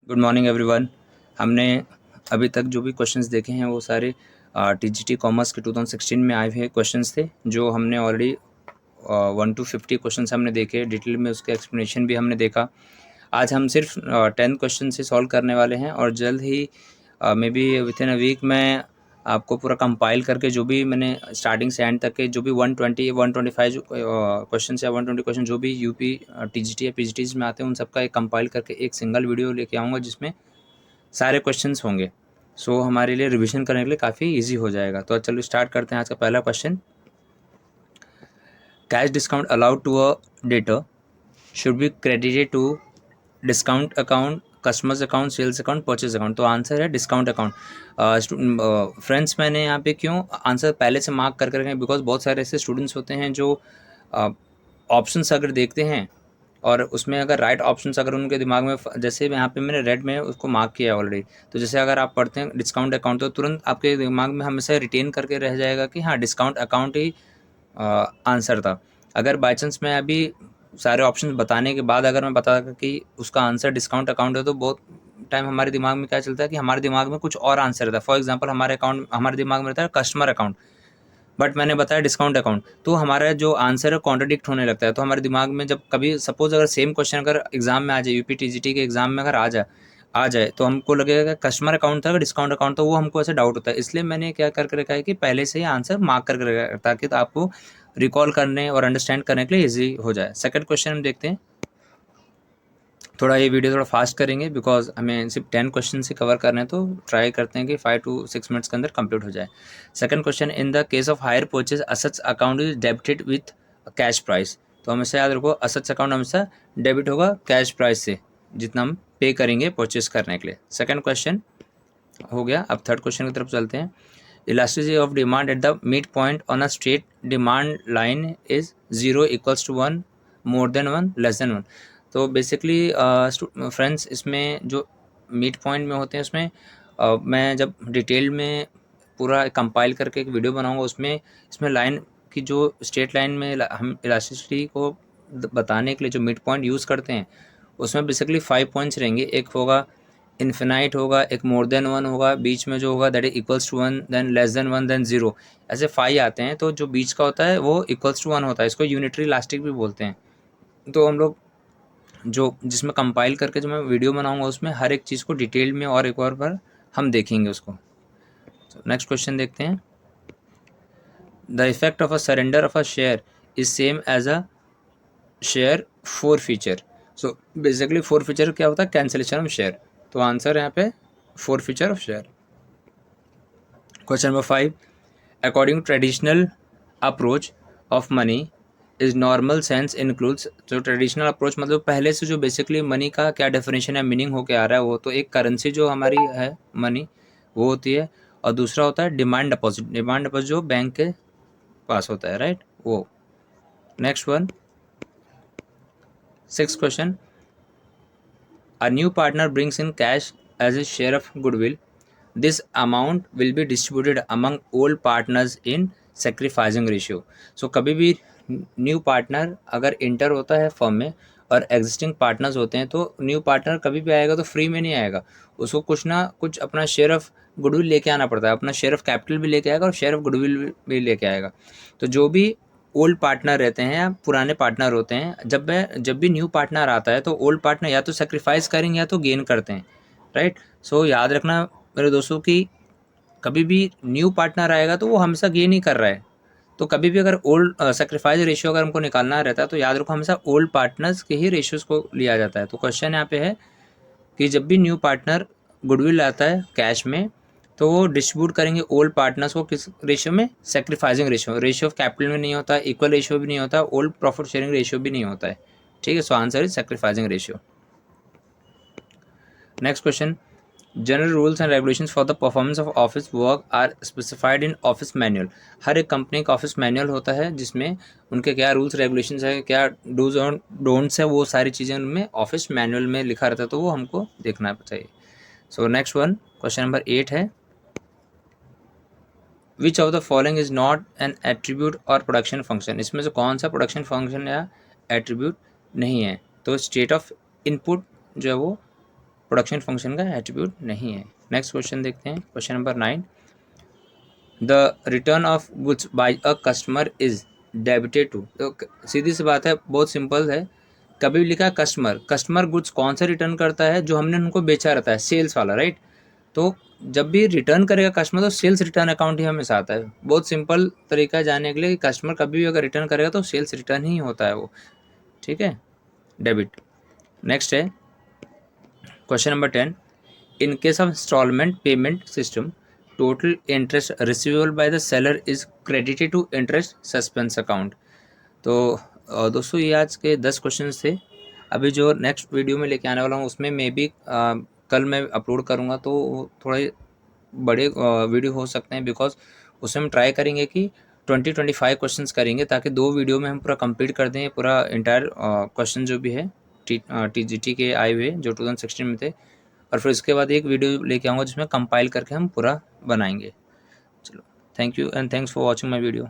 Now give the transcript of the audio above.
Good morning everyone. हमने अभी तक जो भी क्वेश्चंस देखे हैं वो सारे टीजीटी कॉमर्स के 2016 में आए हुए क्वेश्चंस थे, जो हमने ऑलरेडी 1 to 50 क्वेश्चंस हमने देखे डिटेल में, उसका एक्सप्लेनेशन भी हमने देखा। आज हम सिर्फ 10 क्वेश्चन से सॉल्व करने वाले हैं और जल्द ही maybe within a week मैं आपको पूरा कंपाइल करके जो भी मैंने स्टार्टिंग से एंड तक के जो भी 120 125 जो क्वेश्चन या 120 क्वेश्चन जो भी यूपी टीजीटी या पीजीटीज में आते हैं उन सबका एक कंपाइल करके एक सिंगल वीडियो लेके आऊँगा जिसमें सारे क्वेश्चंस होंगे। सो हमारे लिए रिवीजन करने के लिए काफ़ी इजी हो जाएगा। तो चलो स्टार्ट करते हैं। आज का पहला question, cash discount allowed to a debtor should be credited to discount account, customers account, sales account, purchase account. तो आंसर है डिस्काउंट अकाउंट। फ्रेंड्स, मैंने यहाँ पे क्यों आंसर पहले से मार्क कर रखें, बिकॉज बहुत सारे ऐसे स्टूडेंट्स होते हैं जो ऑप्शंस अगर देखते हैं और उसमें अगर राइट ऑप्शंस अगर उनके दिमाग में, जैसे यहाँ पे मैंने रेड में उसको मार्क किया है ऑलरेडी, तो जैसे अगर आप पढ़ते हैं डिस्काउंट अकाउंट तो तुरंत आपके दिमाग में हमेशा रिटेन करके रह जाएगा कि हाँ डिस्काउंट अकाउंट ही आंसर था। अगर बाई चांस मैं अभी सारे ऑप्शन बताने के बाद अगर मैं बता कि उसका आंसर डिस्काउंट अकाउंट है, तो बहुत टाइम हमारे दिमाग में क्या चलता है कि हमारे दिमाग में कुछ और आंसर रहता है। फॉर एग्जांपल हमारे दिमाग में रहता है कस्टमर अकाउंट, बट मैंने बताया डिस्काउंट अकाउंट, तो हमारा जो आंसर है कॉन्ट्रडिक्ट होने लगता है। तो हमारे दिमाग में जब कभी सपोज अगर सेम क्वेश्चन अगर एग्जाम में आ जाए, यूपी टीजीटी के एग्जाम में अगर आ जाए तो हमको लगेगा कि कस्टमर अकाउंट था डिस्काउंट अकाउंट, तो वो हमको ऐसे डाउट होता है। इसलिए मैंने क्या करके रखा है कि पहले से ही आंसर मार्क करके रखा है, ताकि तो आपको रिकॉल करने और अंडरस्टैंड करने के लिए ईजी हो जाए। सेकंड क्वेश्चन हम देखते हैं। थोड़ा ये वीडियो थोड़ा फास्ट करेंगे बिकॉज हमें सिर्फ 10 क्वेश्चन से कवर करने हैं, तो ट्राई करते हैं कि 5 to 6 मिनट्स के अंदर कंप्लीट हो जाए। Second question, in the case of hire purchase assets account is debited with cash price. तो हमेशा याद रखो असट्स अकाउंट हमेशा डेबिट होगा कैश प्राइस से, जितना हम पे करेंगे परचेज करने के लिए। सेकंड क्वेश्चन हो गया। अब थर्ड क्वेश्चन की तरफ चलते हैं। Elasticity of demand at the mid point on a straight demand line is 0 equals to 1, more than 1, less than 1। तो बेसिकली फ्रेंड्स, इसमें जो मिड पॉइंट में होते हैं उसमें मैं जब डिटेल में पूरा कंपाइल करके एक वीडियो बनाऊंगा, उसमें इसमें लाइन की जो स्ट्रेट लाइन में हम इलास्टिसिटी को बताने के लिए जो मिड पॉइंट यूज़ करते हैं, उसमें बेसिकली 5 पॉइंट्स रहेंगे। एक होगा इन्फिनाइट होगा, एक मोर देन 1 होगा, बीच में जो होगा that is equals to 1, then less than 1, then 0। ऐसे 5 आते हैं। तो जो बीच का होता है वो इक्वल्स टू 1 होता है। इसको यूनिटरी इलास्टिक भी बोलते हैं। तो हम लोग जो जिसमें कंपाइल करके जो मैं वीडियो बनाऊंगा उसमें हर एक चीज़ को डिटेल में और एक और बार हम देखेंगे उसको। नेक्स्ट क्वेश्चन देखते हैं। The effect of a surrender of a share is same as a share forfeiture. So basically forfeiture क्या होता है? Cancellation of share. तो आंसर यहाँ पे forfeiture of share. Question number 5, according to traditional approach of money is normal sense includes. जो traditional approach मतलब पहले से जो बेसिकली मनी का क्या डेफिनेशन है, मीनिंग होके आ रहा है, वो तो एक करेंसी जो हमारी है मनी वो होती है, और दूसरा होता है डिमांड डिपॉजिट। डिमांड डिपॉजिट जो बैंक के पास होता है, राइट, वो। Next one, six question, a new partner brings in cash as a share of goodwill. This amount will be distributed among all partners in sacrificing ratio. So कभी भी new partner अगर inter होता है firm में और existing partners होते हैं, तो न्यू पार्टनर कभी भी आएगा तो फ्री में नहीं आएगा। उसको कुछ ना कुछ अपना शेयर ऑफ गुडविल लेके आना पड़ता है, अपना शेयर ऑफ कैपिटल भी लेके आएगा और शेयर ऑफ गुडविल भी लेके आएगा। तो जो भी ओल्ड पार्टनर रहते हैं या पुराने पार्टनर होते हैं, जब भी न्यू पार्टनर आता है तो ओल्ड पार्टनर या तो सेक्रीफाइस करेंगे या तो गेन करते हैं, राइट। सो याद रखना मेरे दोस्तों कि कभी भी न्यू पार्टनर आएगा तो वो हमेशा गेन ही कर रहा है। तो कभी भी अगर ओल्ड सेक्रीफाइस रेशियो अगर हमको निकालना रहता है तो याद रखो हमेशा ओल्ड पार्टनर्स के ही रेशियोज को लिया जाता है। तो क्वेश्चन यहाँ पे है कि जब भी न्यू पार्टनर गुडविल आता है कैश में, तो वो डिस्ट्रीब्यूट करेंगे ओल्ड पार्टनर्स को किस रेशियो में? Sacrificing ratio. Ratio of capital में नहीं होता है, इक्वल रेशियो भी नहीं होता है, ओल्ड प्रॉफिट शेयरिंग रेशियो भी नहीं होता है, ठीक है। So answer is sacrificing ratio. Next question, general rules and regulations for the performance of office work are specified in office manual. हर एक कंपनी का ऑफिस मैनुअल होता है जिसमें उनके क्या रूल्स रेगुलेशंस है, क्या डूज और डोंट्स है, वो सारी चीज़ें उनमें ऑफिस मैनुअल में लिखा रहता है, तो वो हमको देखना चाहिए। So next one, question number 8 है, which of the following is not an attribute और प्रोडक्शन फंक्शन। इसमें से कौन सा प्रोडक्शन फंक्शन या एट्रीब्यूट नहीं है? तो स्टेट ऑफ इनपुट जो है वो प्रोडक्शन फंक्शन का एट्रीब्यूट नहीं है। नेक्स्ट क्वेश्चन देखते हैं, question number 9, the return of goods by a customer is debited to. तो सीधी सी बात है, बहुत सिंपल है, कभी भी लिखा है कस्टमर, कस्टमर गुड्स कौन सा रिटर्न करता है, जो हमने उनको बेचा रहता है, सेल्स वाला, राइट। तो जब भी रिटर्न करेगा कस्टमर तो सेल्स रिटर्न अकाउंट ही हमेशा आता है। बहुत सिंपल तरीका है जानने के लिए कि कस्टमर कभी भी अगर रिटर्न करेगा तो सेल्स रिटर्न ही होता है वो, ठीक है, डेबिट। नेक्स्ट है question number 10, in case of instalment payment system total interest receivable by the seller is credited to interest suspense account. तो दोस्तों ये आज के 10 क्वेश्चन थे। अभी जो नेक्स्ट वीडियो में लेके आने वाला हूँ उसमें मे बी कल मैं अपलोड करूँगा, तो थोड़े बड़े वीडियो हो सकते हैं, बिकॉज उसमें हम ट्राई करेंगे कि 20-25 क्वेश्चंस करेंगे, ताकि 2 वीडियो में हम पूरा कंप्लीट कर दें पूरा इंटायर क्वेश्चन जो भी है TGT के आए हुए जो 2016 में थे। और फिर उसके बाद एक वीडियो लेके आऊँगा जिसमें कंपाइल करके हम पूरा बनाएंगे। चलो, thank you and thanks for watching my video.